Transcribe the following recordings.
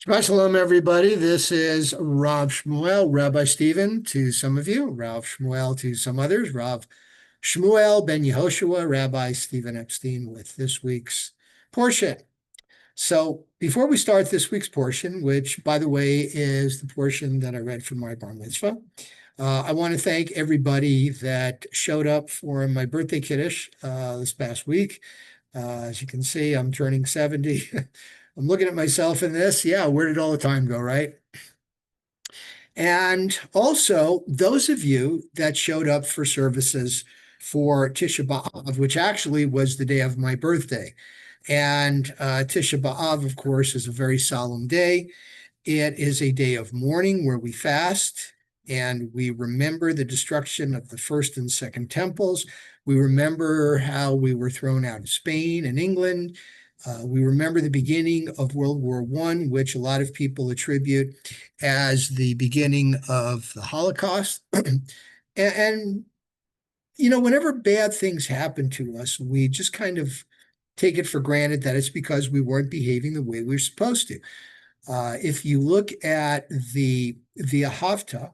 Shalom, everybody. This is Rav Shmuel, Rabbi Stephen to some of you, Rav Shmuel to some others, Rav Shmuel ben Yehoshua, Rabbi Stephen Epstein with this week's portion. So before we start this week's portion, which, by the way, is the portion that I read from my bar mitzvah, I want to thank everybody that showed up for my birthday kiddush this past week. As you can see, I'm turning 70. I'm looking at myself in this. Yeah, where did all the time go, right? And also, those of you that showed up for services for Tisha B'Av, which actually was the day of my birthday. And Tisha B'Av, of course, is a very solemn day. It is a day of mourning where we fast and we remember the destruction of the first and second temples. We remember how we were thrown out of Spain and England. We remember the beginning of World War I, which a lot of people attribute as the beginning of the Holocaust. and, whenever bad things happen to us, we just kind of take it for granted that it's because we weren't behaving the way we were supposed to. If you look at the Ahavta,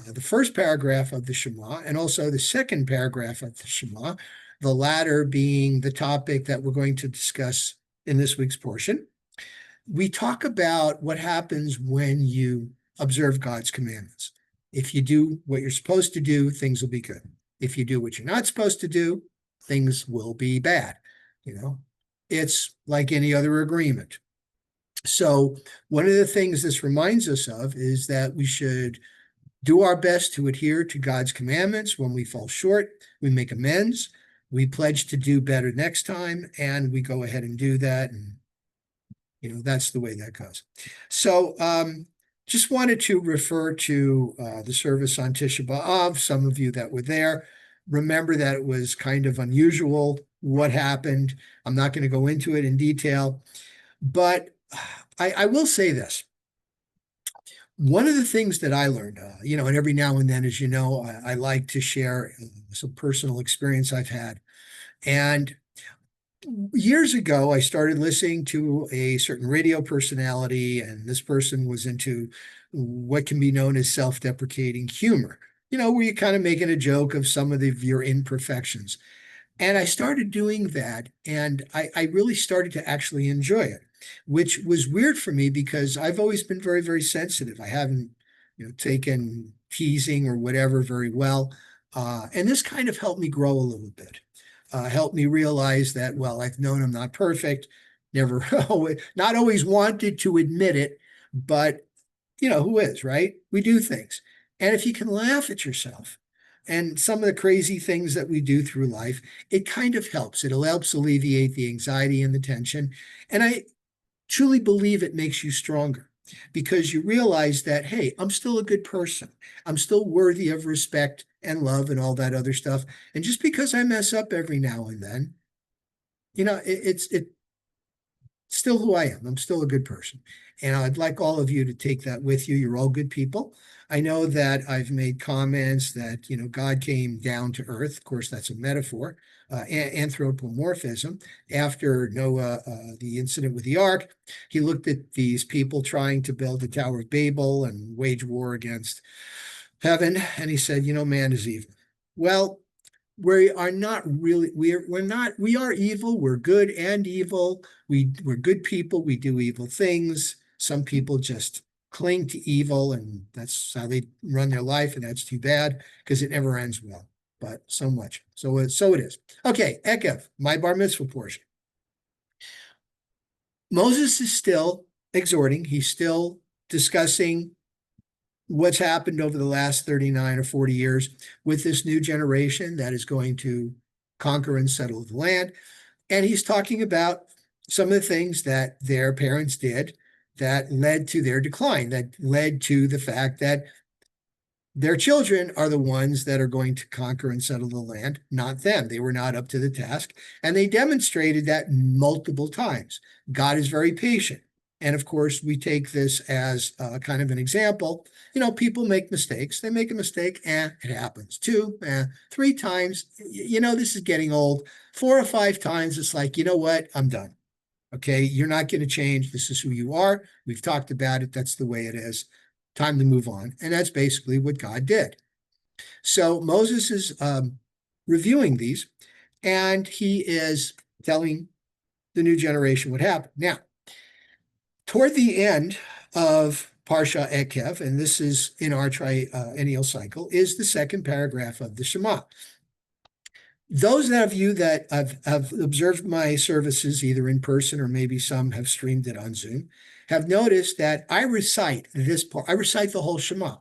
the first paragraph of the Shema, and also the second paragraph of the Shema, the latter being the topic that we're going to discuss in this week's portion, we talk about what happens when you observe God's commandments. If you do what you're supposed to do, things will be good. If you do what you're not supposed to do, things will be bad. It's like any other agreement. So one of the things this reminds us of is that we should do our best to adhere to God's commandments. When we fall short, we make amends. We pledge to do better next time, and we go ahead and do that. And, that's the way that goes. So just wanted to refer to the service on Tisha B'Av. Some of you that were there remember that it was kind of unusual what happened. I'm not going to go into it in detail, but I will say this. One of the things that I learned, and every now and then, as you know, I like to share some personal experience I've had. And years ago, I started listening to a certain radio personality, and this person was into what can be known as self-deprecating humor, where you're kind of making a joke of some of your imperfections. And I started doing that, and I really started to actually enjoy it, which was weird for me because I've always been very, very sensitive. I haven't, taken teasing or whatever very well. And this kind of helped me grow a little bit, helped me realize that, well, I've known I'm not perfect, never, not always wanted to admit it, but, who is, right? We do things. And if you can laugh at yourself, and some of the crazy things that we do through life, it kind of helps. It helps alleviate the anxiety and the tension. And I truly believe it makes you stronger because you realize that, hey, I'm still a good person. I'm still worthy of respect and love and all that other stuff. And just because I mess up every now and then, it's still who I am. I'm still a good person. And I'd like all of you to take that with you. You're all good people. I know that I've made comments that, God came down to earth. Of course, that's a metaphor, anthropomorphism. After Noah, the incident with the ark, he looked at these people trying to build the Tower of Babel and wage war against heaven. And he said, man is evil. Well, we are not really, we are evil. We're good and evil. We're good people. We do evil things. Some people just cling to evil, and that's how they run their life, and that's too bad because it never ends well. But so much. So it is. Okay, Eikev, my bar mitzvah portion. Moses is still exhorting. He's still discussing what's happened over the last 39 or 40 years with this new generation that is going to conquer and settle the land. And he's talking about some of the things that their parents did that led to their decline, that led to the fact that their children are the ones that are going to conquer and settle the land, not them. They were not up to the task. And they demonstrated that multiple times. God is very patient. And of course, we take this as kind of an example. People make mistakes. They make a mistake, and it happens. 2, 3 times, this is getting old. 4 or 5 times, it's like, you know what? I'm done. Okay, you're not going to change. This is who you are. We've talked about it. That's the way it is. Time to move on. And that's basically what God did. So Moses is reviewing these, and he is telling the new generation what happened. Now, toward the end of Parashat Eikev, and this is in our triennial cycle, is the second paragraph of the Shema. Those of you that have observed my services, either in person or maybe some have streamed it on Zoom, have noticed that I recite this part. I recite the whole Shema.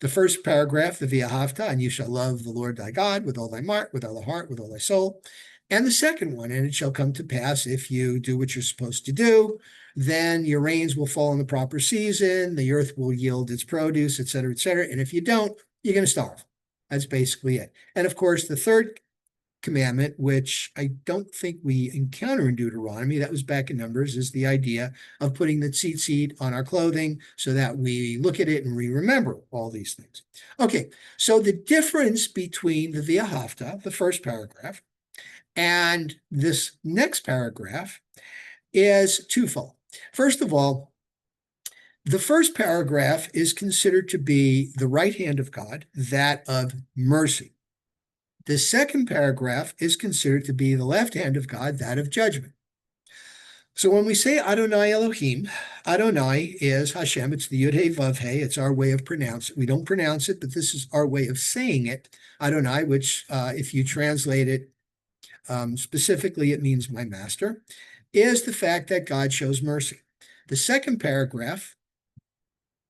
The first paragraph, the V'ahavta, and you shall love the Lord thy God with all thy might, with all thy heart, with all thy soul. And the second one, and it shall come to pass if you do what you're supposed to do, then your rains will fall in the proper season, the earth will yield its produce, et cetera, et cetera. And if you don't, you're going to starve. That's basically it. And of course, the third commandment, which I don't think we encounter in Deuteronomy, that was back in Numbers, is the idea of putting the tzitzit on our clothing so that we look at it and we remember all these things. Okay, so the difference between the V'ahavta, the first paragraph, and this next paragraph is twofold. First of all, the first paragraph is considered to be the right hand of God, that of mercy. The second paragraph is considered to be the left hand of God, that of judgment. So when we say Adonai Elohim, Adonai is Hashem. It's the Yud-Heh Vav-Heh. It's our way of pronouncing it. We don't pronounce it, but this is our way of saying it. Adonai, which if you translate it specifically, it means my master, is the fact that God shows mercy. The second paragraph,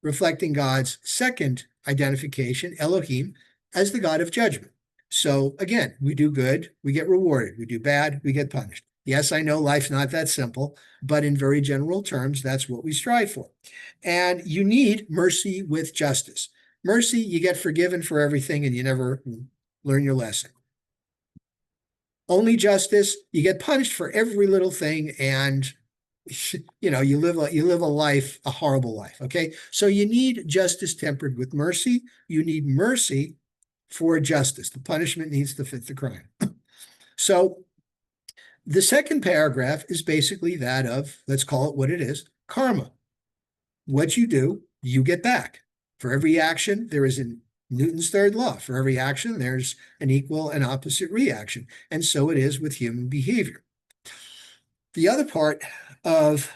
reflecting God's second identification, Elohim, as the God of judgment. So again, we do good, we get rewarded. We do bad, we get punished. Yes, I know life's not that simple, but in very general terms, that's what we strive for. And you need mercy with justice. Mercy, you get forgiven for everything and you never learn your lesson. Only justice, you get punished for every little thing, and you live a life, a horrible life. Okay, so you need justice tempered with mercy. You need mercy for justice. The punishment needs to fit the crime. So the second paragraph is basically that of, let's call it what it is, karma. What you do, you get back. For every action, there is Newton's third law. For every action, there's an equal and opposite reaction. And so it is with human behavior. The other part of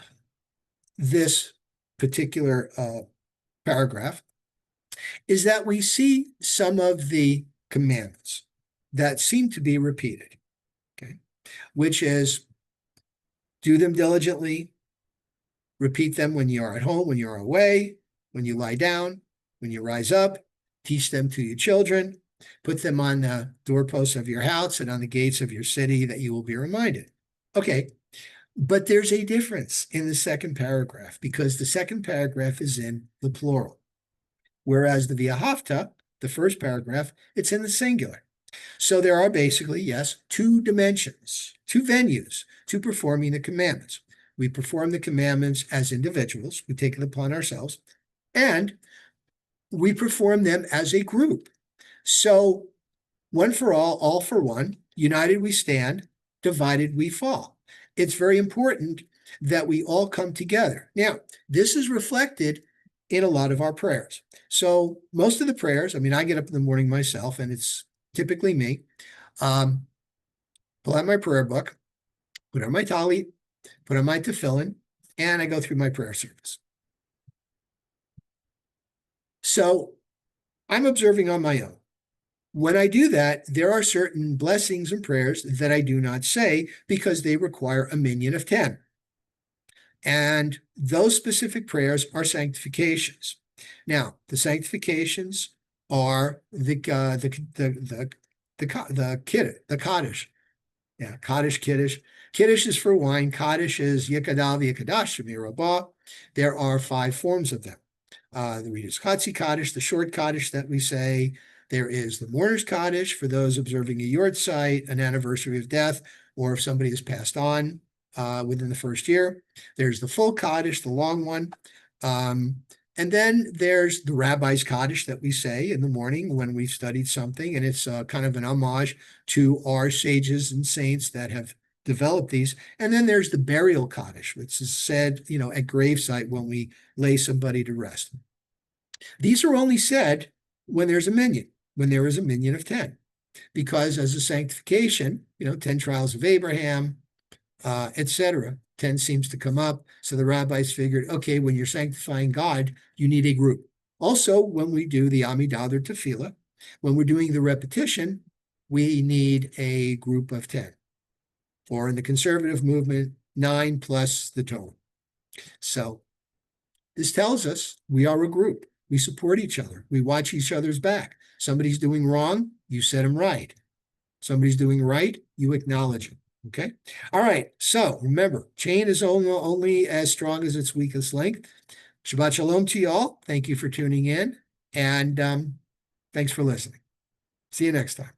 this particular paragraph is that we see some of the commandments that seem to be repeated, okay, which is do them diligently, repeat them when you are at home, when you're away, when you lie down, when you rise up, teach them to your children, put them on the doorposts of your house and on the gates of your city, that you will be reminded. Okay, but there's a difference in the second paragraph, because the second paragraph is in the plural. Whereas the V'ahavta, the first paragraph, it's in the singular. So there are basically, yes, two dimensions, two venues to performing the commandments. We perform the commandments as individuals. We take it upon ourselves. And we perform them as a group. So one for all for one, united we stand, divided we fall. It's very important that we all come together. Now, this is reflected in a lot of our prayers. So most of the prayers, I mean, I get up in the morning myself, and it's typically me, pull out my prayer book, put on my talit, put on my tefillin, and I go through my prayer service. So I'm observing on my own. When I do that, there are certain blessings and prayers that I do not say because they require a minyan of 10. And those specific prayers are sanctifications. Now, the sanctifications are the Kaddish. Yeah, Kaddish, Kiddush. Kiddush is for wine. Kaddish is Yikadav, Yikadash, Mirabah. There are 5 forms of them. The Reader's Chatzi Kaddish, the short Kaddish that we say. There is the mourner's Kaddish for those observing a Yortzeit, an anniversary of death, or if somebody has passed on within the first year. There's the full Kaddish, the long one. And then there's the rabbi's Kaddish that we say in the morning when we've studied something, and it's kind of an homage to our sages and saints that have develop these. And then there's the burial Kaddish, which is said, at gravesite when we lay somebody to rest. These are only said when there's a minyan, when there is a minyan of 10, because as a sanctification, 10 trials of Abraham, etc. 10 seems to come up. So the rabbis figured, okay, when you're sanctifying God, you need a group. Also, when we do the Amidah or Tefillah, when we're doing the repetition, we need a group of 10. Or in the conservative movement, 9 plus the tone. So this tells us we are a group. We support each other. We watch each other's back. Somebody's doing wrong, you set them right. Somebody's doing right, you acknowledge it. Okay. All right. So remember, chain is only as strong as its weakest link. Shabbat shalom to you all. Thank you for tuning in. And thanks for listening. See you next time.